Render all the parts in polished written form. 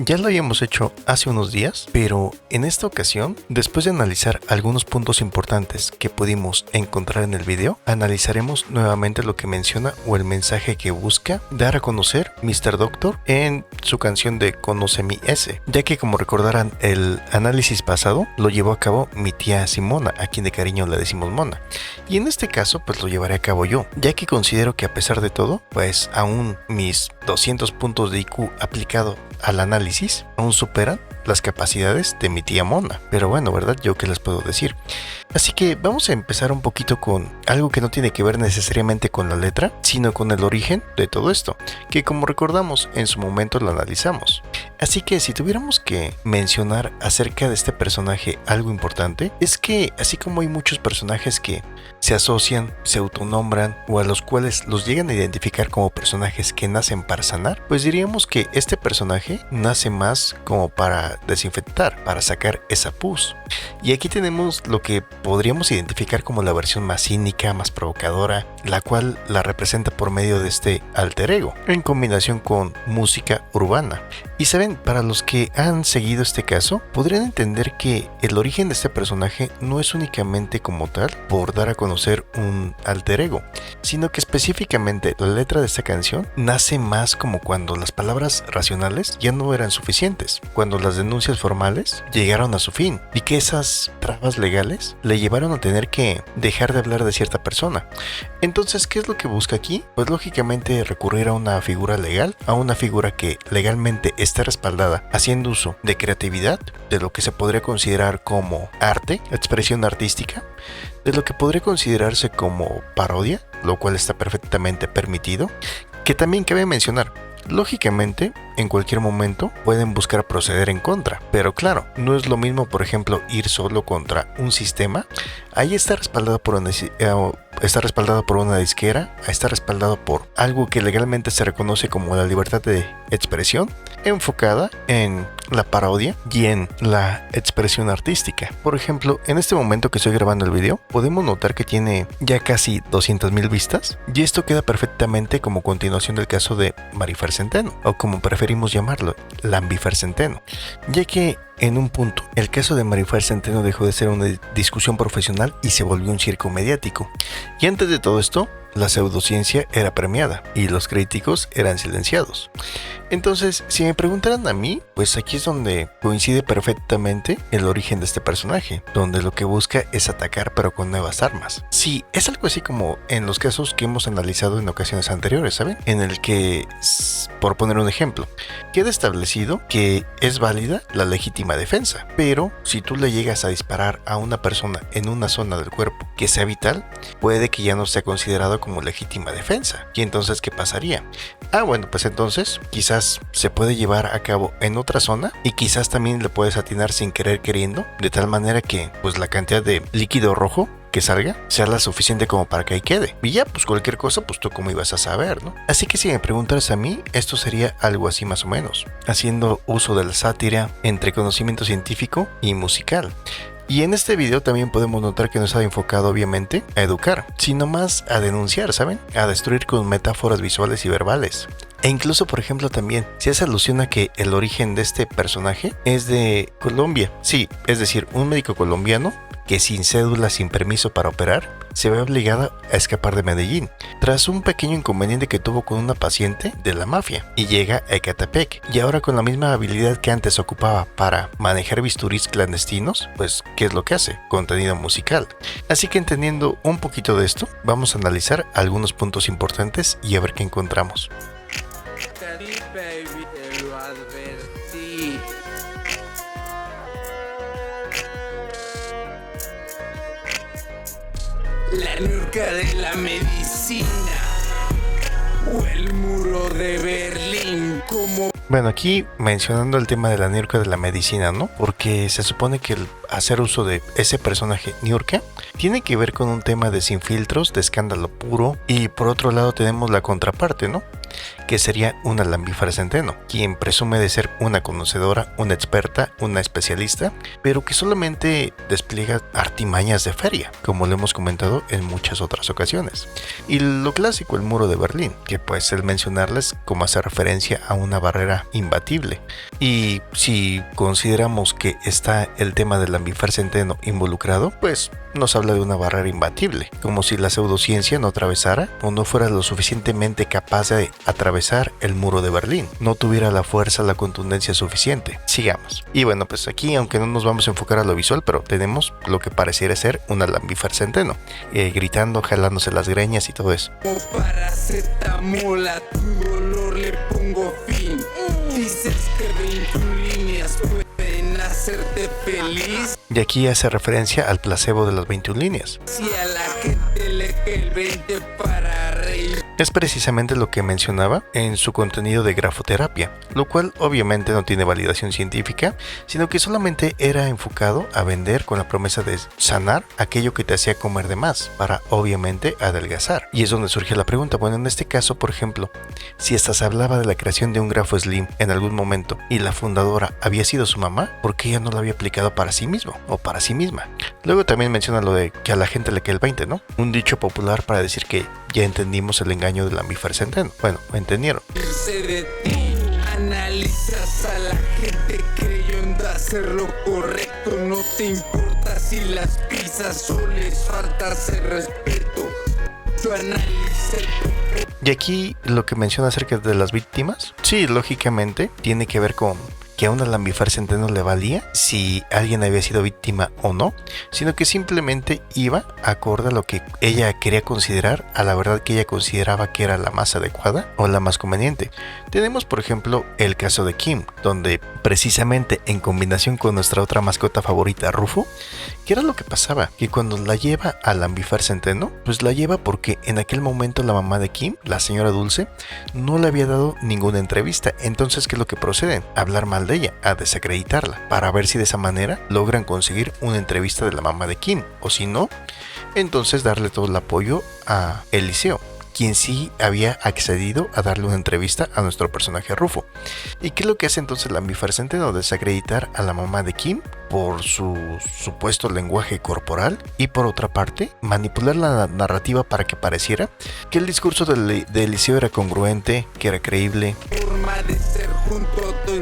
ya lo habíamos hecho hace unos días, pero en esta ocasión, después de analizar algunos puntos importantes que pudimos encontrar en el video, analizaremos nuevamente lo que menciona o el mensaje que busca dar a conocer Mr. Doctor en su canción de Conoce mi S, ya que como recordarán el análisis pasado lo llevó a cabo mi tía Simona, a quien de cariño le decimos Mona, y en este caso pues lo llevaré a cabo yo, ya que considero que a pesar de todo, pues aún mis 200 puntos de IQ aplicado al análisis aún superan las capacidades de mi tía Mona. Pero bueno, ¿verdad? Yo qué les puedo decir. Así que vamos a empezar un poquito con algo que no tiene que ver necesariamente con la letra, sino con el origen de todo esto, que como recordamos en su momento lo analizamos. Así que si tuviéramos que mencionar acerca de este personaje algo importante, es que así como hay muchos personajes que se asocian, se autonombran o a los cuales los llegan a identificar como personajes que nacen para sanar, pues diríamos que este personaje nace más como para desinfectar, para sacar esa pus. Y aquí tenemos lo que podríamos identificar como la versión más cínica, más provocadora, la cual la representa por medio de este alter ego, en combinación con música urbana. Y saben, para los que han seguido este caso, podrían entender que el origen de este personaje no es únicamente como tal por dar a conocer un alter ego, sino que específicamente la letra de esta canción nace más como cuando las palabras racionales ya no eran suficientes, cuando las denuncias formales llegaron a su fin y que esas trabas legales le llevaron a tener que dejar de hablar de cierta persona. Entonces, ¿qué es lo que busca aquí? Pues lógicamente recurrir a una figura legal, a una figura que legalmente está respaldada, haciendo uso de creatividad, de lo que se podría considerar como arte, expresión artística, de lo que podría considerarse como parodia, lo cual está perfectamente permitido, que también cabe mencionar. Lógicamente, en cualquier momento pueden buscar proceder en contra, pero claro, no es lo mismo, por ejemplo, ir solo contra un sistema. Ahí está respaldado por una disquera, está respaldado por algo que legalmente se reconoce como la libertad de expresión, enfocada en la parodia y en la expresión artística. Por ejemplo, en este momento que estoy grabando el video, podemos notar que tiene ya casi 200,000 vistas, y esto queda perfectamente como continuación del caso de Marifer Centeno, o como preferimos llamarlo, Lambifer Centeno, ya que en un punto, el caso de Marifer Centeno dejó de ser una discusión profesional y se volvió un circo mediático. Y antes de todo esto, la pseudociencia era premiada y los críticos eran silenciados. Entonces, si me preguntaran a mí, pues aquí es donde coincide perfectamente el origen de este personaje, donde lo que busca es atacar pero con nuevas armas. Sí, es algo así como en los casos que hemos analizado en ocasiones anteriores, ¿saben? En el que, por poner un ejemplo, queda establecido que es válida la legítima defensa, pero si tú le llegas a disparar a una persona en una zona del cuerpo que sea vital, puede que ya no sea considerado como legítima defensa. ¿Y entonces qué pasaría? Bueno, pues entonces quizás se puede llevar a cabo en otra zona y quizás también le puedes atinar sin querer queriendo, de tal manera que pues la cantidad de líquido rojo que salga sea la suficiente como para que ahí quede. Y ya, pues cualquier cosa, pues tú cómo ibas a saber, ¿no? Así que si me preguntas a mí, esto sería algo así más o menos, haciendo uso de la sátira entre conocimiento científico y musical. Y en este video también podemos notar que no está enfocado obviamente a educar, sino más a denunciar, ¿saben? A destruir con metáforas visuales y verbales. E incluso, por ejemplo, también se hace alusión a que el origen de este personaje es de Colombia. Sí, es decir, un médico colombiano que sin cédula, sin permiso para operar, se ve obligado a escapar de Medellín tras un pequeño inconveniente que tuvo con una paciente de la mafia, y llega a Ecatepec, y ahora con la misma habilidad que antes ocupaba para manejar bisturís clandestinos, pues ¿qué es lo que hace? Contenido musical. Así que entendiendo un poquito de esto, vamos a analizar algunos puntos importantes y a ver qué encontramos. La nuca de la medicina o el muro de Berlín como... Bueno, aquí mencionando el tema de la Niurka de la medicina, ¿no? Porque se supone que el hacer uso de ese personaje Niurka tiene que ver con un tema de sin filtros, de escándalo puro, y por otro lado tenemos la contraparte, ¿no? que sería una lambífera centeno, quien presume de ser una conocedora, una experta, una especialista, pero que solamente despliega artimañas de feria, como lo hemos comentado en muchas otras ocasiones. Y lo clásico, el muro de Berlín, que pues el mencionarles como hace referencia a una barrera imbatible. Y si consideramos que está el tema del lambífera centeno involucrado, pues nos habla de una barrera imbatible, como si la pseudociencia no atravesara o no fuera lo suficientemente capaz de atravesar el muro de Berlín, no tuviera la fuerza, la contundencia suficiente. Sigamos. Y bueno, pues aquí, aunque no nos vamos a enfocar a lo visual, pero tenemos lo que pareciera ser una lambífera centeno, gritando, jalándose las greñas y todo eso. Como paracetamol a tu dolor le pongo fin. Dices que 21 líneas pueden hacerte feliz. Y aquí hace referencia al placebo de las 21 líneas. Si a la gente le cae el 20 para reír. Es precisamente lo que mencionaba en su contenido de grafoterapia, lo cual obviamente no tiene validación científica, sino que solamente era enfocado a vender con la promesa de sanar aquello que te hacía comer de más, para obviamente adelgazar. Y es donde surge la pregunta, bueno, en este caso, por ejemplo, si hasta se hablaba de la creación de un grafo slim en algún momento y la fundadora había sido su mamá, ¿por qué ella no lo había aplicado para sí mismo o para sí misma? Luego también menciona lo de que a la gente le cae el 20, ¿no? Un dicho popular para decir que ya entendimos el engaño del lambífera centeno. Bueno, entendieron. Irse de ti, analizas a la gente creyendo hacer lo correcto. No te importa si las pisas o les faltas el respeto. Yo analicé. Y aquí lo que menciona acerca de las víctimas, sí, lógicamente tiene que ver con que a una lambífera centeno le valía si alguien había sido víctima o no, sino que simplemente iba acorde a lo que ella quería considerar, a la verdad que ella consideraba que era la más adecuada o la más conveniente. Tenemos por ejemplo el caso de Kim, donde precisamente en combinación con nuestra otra mascota favorita, Rufo, ¿qué era lo que pasaba? Que cuando la lleva a lambífera centeno, pues la lleva porque en aquel momento la mamá de Kim, la señora Dulce, no le había dado ninguna entrevista. Entonces, ¿qué es lo que proceden? A hablar mal de ella, a desacreditarla, para ver si de esa manera logran conseguir una entrevista de la mamá de Kim, o si no, entonces darle todo el apoyo a Eliseo, quien sí había accedido a darle una entrevista a nuestro personaje Rufo. ¿Y qué es lo que hace entonces lambífera centeno? Desacreditar a la mamá de Kim por su supuesto lenguaje corporal y por otra parte manipular la narrativa para que pareciera que el discurso de Eliseo era congruente, que era creíble. Forma de ser junto a tu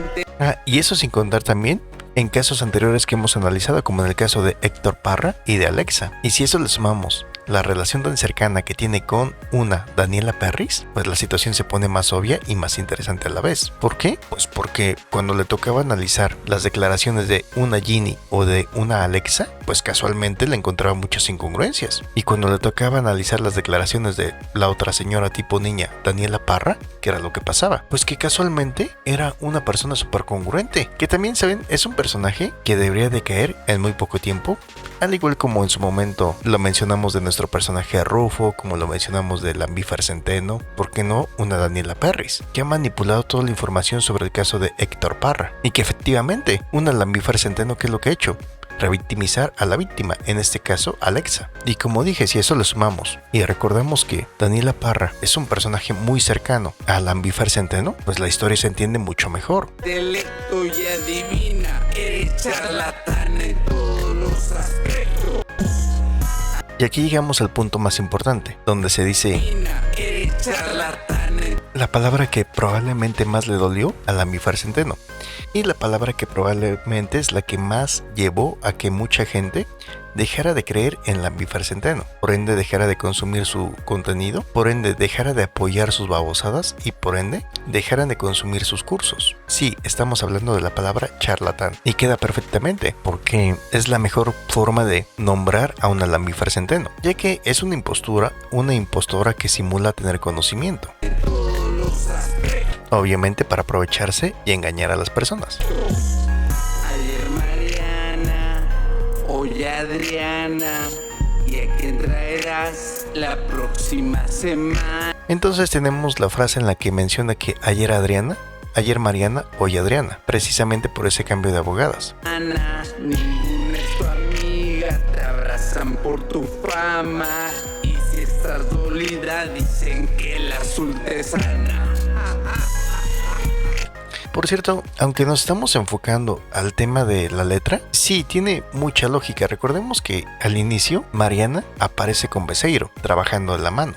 Y eso sin contar también en casos anteriores que hemos analizado, como en el caso de Héctor Parra y de Alexa. Y si eso le sumamos la relación tan cercana que tiene con una Daniela Perris, pues la situación se pone más obvia y más interesante a la vez. ¿Por qué? Pues porque cuando le tocaba analizar las declaraciones de una Ginny o de una Alexa, pues casualmente le encontraba muchas incongruencias. Y cuando le tocaba analizar las declaraciones de la otra señora tipo niña, Daniela Parra, ¿qué era lo que pasaba? Pues que casualmente era una persona súper congruente, que también, ¿saben? Es un personaje que debería de caer en muy poco tiempo, al igual como en su momento lo mencionamos de nuestro personaje Rufo, como lo mencionamos de lambífera centeno, ¿por qué no una Daniela Perris, que ha manipulado toda la información sobre el caso de Héctor Parra? Y que efectivamente, una lambífera centeno, ¿qué es lo que ha hecho? Revictimizar a la víctima, en este caso Alexa. Y como dije, si eso lo sumamos y recordamos que Daniela Parra es un personaje muy cercano a lambífera centeno, pues la historia se entiende mucho mejor. intelecto y adivina, eres charlatán en todos los aspectos. Y aquí llegamos al punto más importante, donde se dice Eres charlatán en la palabra que probablemente más le dolió a lambífera centeno, y la palabra que probablemente es la que más llevó a que mucha gente dejara de creer en lambífera centeno, por ende dejara de consumir su contenido, por ende dejara de apoyar sus babosadas y por ende dejaran de consumir sus cursos. Sí, estamos hablando de la palabra charlatán y queda perfectamente porque es la mejor forma de nombrar a una lambífera centeno, ya que es una impostora que simula tener conocimiento, todos los aspectos. obviamente para aprovecharse y engañar a las personas. Ayer Mariana, hoy Adriana, ¿y a quién traerás la próxima semana? Entonces tenemos la frase en la que menciona que ayer Mariana, hoy Adriana, precisamente por ese cambio de abogadas. Ana, ninguna es tu amiga, te abrazan por tu fama y si estás dolida dicen que la azul te sana. Por cierto, aunque nos estamos enfocando al tema de la letra, sí, tiene mucha lógica. Recordemos que al inicio Mariana aparece con Becerro, trabajando en la mano.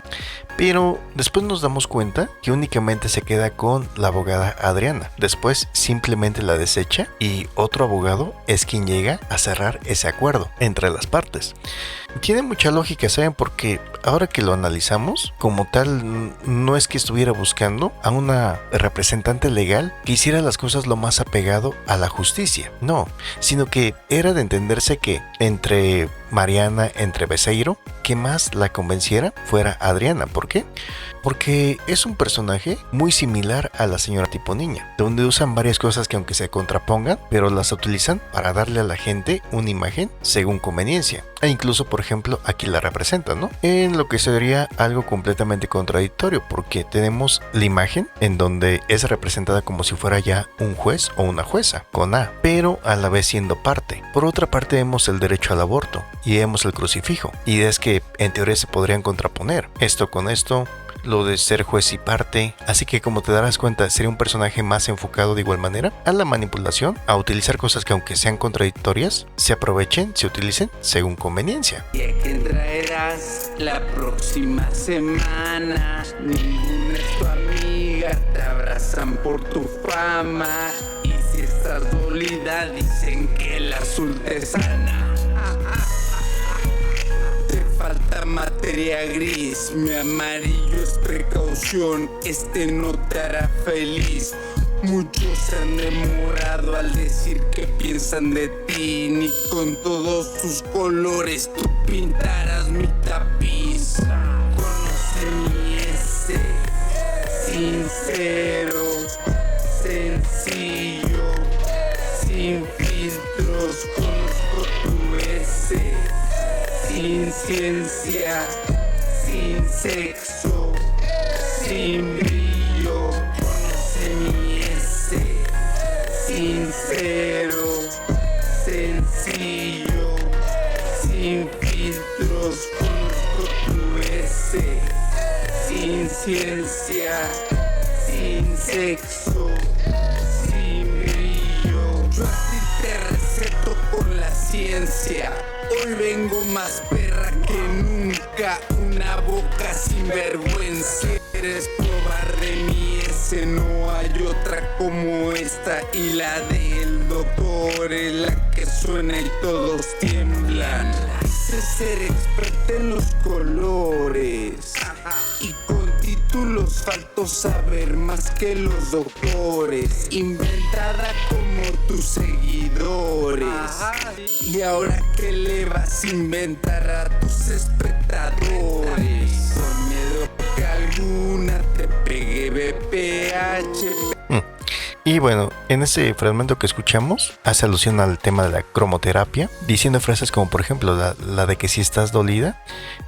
Pero después nos damos cuenta que únicamente se queda con la abogada Adriana. Después simplemente la desecha y otro abogado es quien llega a cerrar ese acuerdo entre las partes. Tiene mucha lógica, ¿saben? Porque ahora que lo analizamos, como tal, no es que estuviera buscando a una representante legal que hiciera las cosas lo más apegado a la justicia. No, sino que era de entenderse que entre Mariana, entre Becerro, que más la convenciera fuera Adriana. ¿Por qué? Porque es un personaje muy similar a la señora tipo niña, donde usan varias cosas que aunque se contrapongan, pero las utilizan para darle a la gente una imagen según conveniencia. E incluso, por ejemplo, aquí la representan, ¿no? En lo que sería algo completamente contradictorio, porque tenemos la imagen en donde es representada como si fuera ya un juez o una jueza, con A, pero a la vez siendo parte. Por otra parte vemos el derecho al aborto y vemos el crucifijo, y es que en teoría se podrían contraponer esto con esto, lo de ser juez y parte, así que como te darás cuenta sería un personaje más enfocado de igual manera a la manipulación, a utilizar cosas que aunque sean contradictorias, se aprovechen, se utilicen según conveniencia. ¿Y a quién traerás la próxima semana? Ninguna es tu amiga, te abrazan por tu fama, y si estás dolida dicen que el azul te sana. Falta materia gris, mi amarillo es precaución, este no te hará feliz. Muchos se han demorado al decir que piensan de ti, ni con todos tus colores tú pintarás mi tapiz. Conoce mi ese, sincero, sencillo, sin filtros, conozco tu ese. Sin ciencia, sin sexo, sin brillo, conoce mi ese. Sincero, sencillo, sin filtros, conozco tu ese. Sin ciencia, sin sexo, sin brillo. Yo a ti te receto con la ciencia. Hoy vengo más perra que nunca, una boca sin vergüenza. ¿Quieres probar de mí ese? No hay otra como esta, y la del doctor es la que suena y todos tiemblan. Dice ser experta en los colores y con títulos faltos saber más que los doctores, inventada como tus seguidores. Y ahora que le vas a inventar a tus espectadores, con miedo que alguna te pegue BPH. Y bueno, en ese fragmento que escuchamos hace alusión al tema de la cromoterapia, diciendo frases como por ejemplo la de que si estás dolida,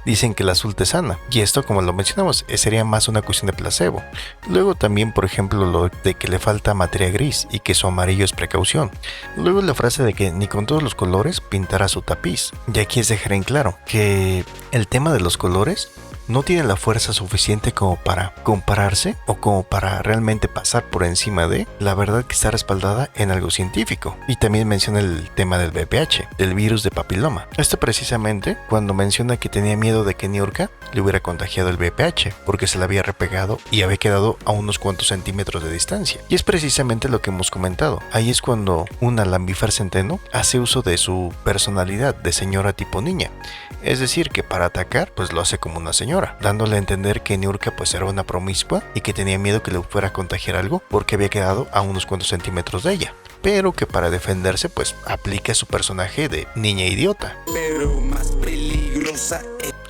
dicen que el azul te sana. Y esto, como lo mencionamos, sería más una cuestión de placebo. Luego también, por ejemplo, lo de que le falta materia gris y que su amarillo es precaución. Luego la frase de que ni con todos los colores pintará su tapiz. Y aquí es dejar en claro que el tema de los colores no tiene la fuerza suficiente como para compararse o como para realmente pasar por encima de la verdad que está respaldada en algo científico. Y también menciona el tema del VPH, del virus de papiloma. Esto precisamente cuando menciona que tenía miedo de que Niurka le hubiera contagiado el VPH porque se le había repegado y había quedado a unos cuantos centímetros de distancia. Y es precisamente lo que hemos comentado. Ahí es cuando una Lambifer Centeno hace uso de su personalidad de señora tipo niña. Es decir, que para atacar, pues lo hace como una señora, dándole a entender que Niurka pues era una promiscua y que tenía miedo que le fuera a contagiar algo porque había quedado a unos cuantos centímetros de ella. Pero que para defenderse pues aplica su personaje de niña idiota. Pero más peligrosa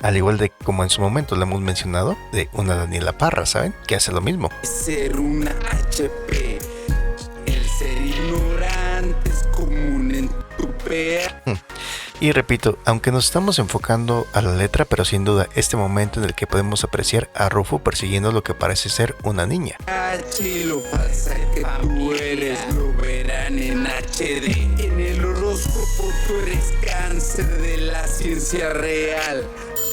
al igual de como en su momento le hemos mencionado de una Daniela Parra, ¿saben? Que hace lo mismo. es ser una HP. El ser ignorante es común en tu PA. Y repito, aunque nos estamos enfocando a la letra, pero sin duda este momento en el que podemos apreciar a Rufo persiguiendo lo que parece ser una niña. H, lo falsa que tú eres, lo verán en HD. En el horóscopo tú eres cáncer de la ciencia real.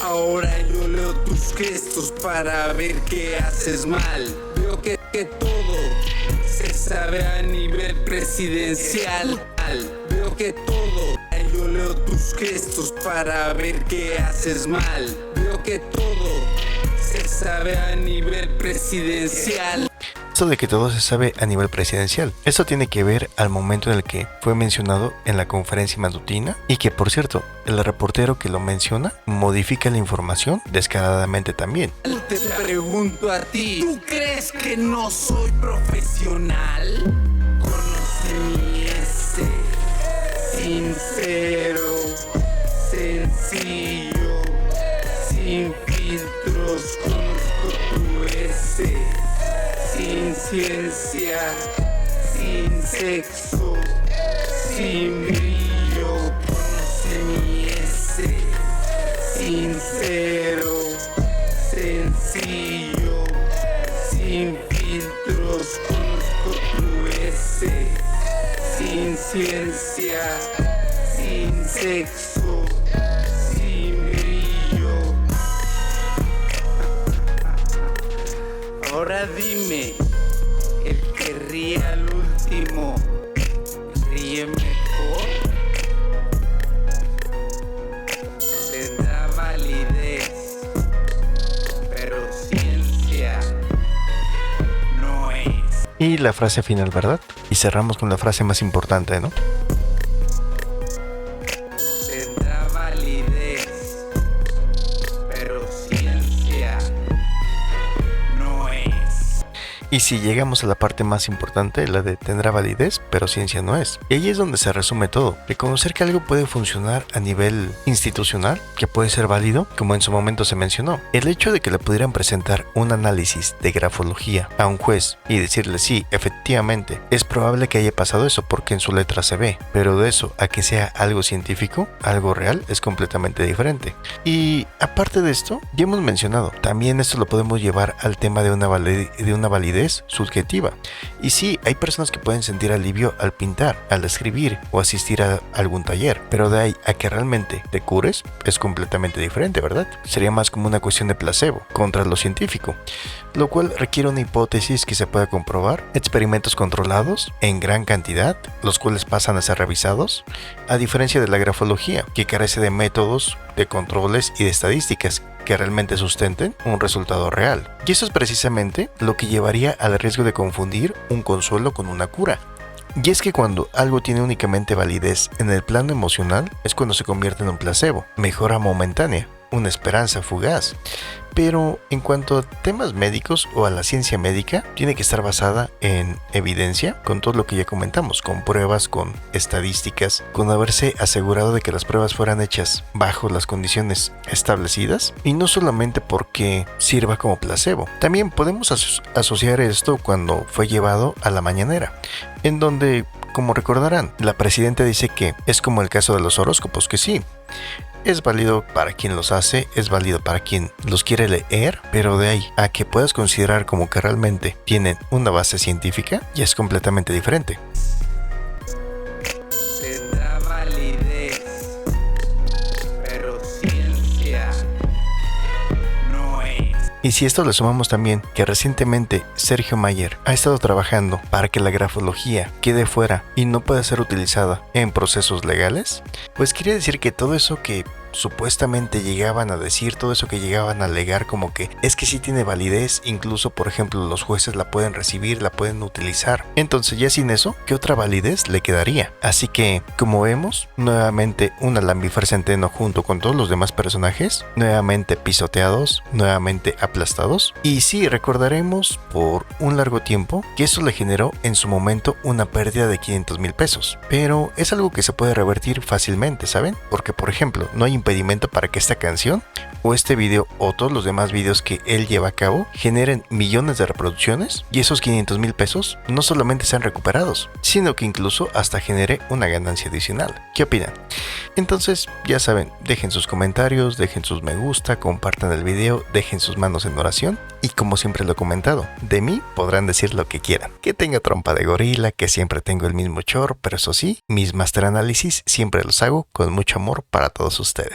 Ahora yo leo tus gestos para ver qué haces mal. Veo que todo se sabe a nivel presidencial. Veo que todo, yo leo tus gestos para ver qué haces mal. Veo que todo se sabe a nivel presidencial. Esto de que todo se sabe a nivel presidencial. Esto tiene que ver al momento en el que fue mencionado en la conferencia matutina y que, por cierto, el reportero que lo menciona modifica la información descaradamente también. Te pregunto a ti, ¿tú crees que no soy profesional? Conoce mi ese, sincero, sencillo, sin filtros, conozco tu ese. Sin ciencia, sin sexo, sin brillo, conoce mi ese. Sincero, sencillo, sin filtros, conozco tu ese. Sin ciencia, sin sexo, sin brillo. Ahora dime, el que ríe al último, ¿ríe mejor? Tendrá validez, pero ciencia no es. Y la frase final, ¿verdad? Y cerramos con la frase más importante, ¿no? Tendrá validez, pero ciencia no es. Y si llegamos a la parte más importante, la de tendrá validez, pero ciencia no es. Y ahí es donde se resume todo. Reconocer que algo puede funcionar a nivel institucional, que puede ser válido, como en su momento se mencionó. El hecho de que le pudieran presentar un análisis de grafología a un juez y decirle sí, efectivamente, es probable que haya pasado eso porque en su letra se ve. Pero de eso a que sea algo científico, algo real, es completamente diferente. Y aparte de esto, ya hemos mencionado, también esto lo podemos llevar al tema de una validez subjetiva. Y sí, hay personas que pueden sentir alivio al pintar, al escribir o asistir a algún taller, pero de ahí a que realmente te cures es completamente diferente, ¿verdad? Sería más como una cuestión de placebo contra lo científico, lo cual requiere una hipótesis que se pueda comprobar, experimentos controlados en gran cantidad, los cuales pasan a ser revisados, a diferencia de la grafología, que carece de métodos, de controles y de estadísticas que realmente sustenten un resultado real. Y eso es precisamente lo que llevaría al riesgo de confundir un consuelo con una cura. Y es que cuando algo tiene únicamente validez en el plano emocional es cuando se convierte en un placebo, mejora momentánea, una esperanza fugaz. Pero en cuanto a temas médicos o a la ciencia médica, tiene que estar basada en evidencia, con todo lo que ya comentamos, con pruebas, con estadísticas, con haberse asegurado de que las pruebas fueran hechas bajo las condiciones establecidas, y no solamente porque sirva como placebo. También podemos asociar esto cuando fue llevado a la mañanera, en donde, como recordarán, la presidenta dice que es como el caso de los horóscopos, que sí, es válido para quien los hace, es válido para quien los quiere leer, pero de ahí a que puedas considerar como que realmente tienen una base científica, ya es completamente diferente. Tendrá validez, pero ciencia no es. Y si esto le sumamos también que recientemente Sergio Mayer ha estado trabajando para que la grafología quede fuera y no pueda ser utilizada en procesos legales, pues quiere decir que todo eso que supuestamente llegaban a decir, todo eso que llegaban a alegar como que es que sí tiene validez, incluso por ejemplo los jueces la pueden recibir, la pueden utilizar. Entonces ya sin eso, ¿qué otra validez le quedaría? Así que, como vemos, nuevamente un Alambifer Centeno junto con todos los demás personajes, nuevamente pisoteados, nuevamente aplastados. Y sí, recordaremos por un largo tiempo que eso le generó en su momento una pérdida de 500,000 pesos. Pero es algo que se puede revertir fácilmente, ¿saben? Porque por ejemplo, no hay impedimento para que esta canción o este video o todos los demás videos que él lleva a cabo generen millones de reproducciones y esos 500,000 pesos no solamente sean recuperados, sino que incluso hasta genere una ganancia adicional. ¿Qué opinan? Entonces, ya saben, dejen sus comentarios, dejen sus me gusta, compartan el video, dejen sus manos en oración y como siempre lo he comentado, de mí podrán decir lo que quieran. Que tenga trompa de gorila, que siempre tengo el mismo chorro, pero eso sí, mis master análisis siempre los hago con mucho amor para todos ustedes.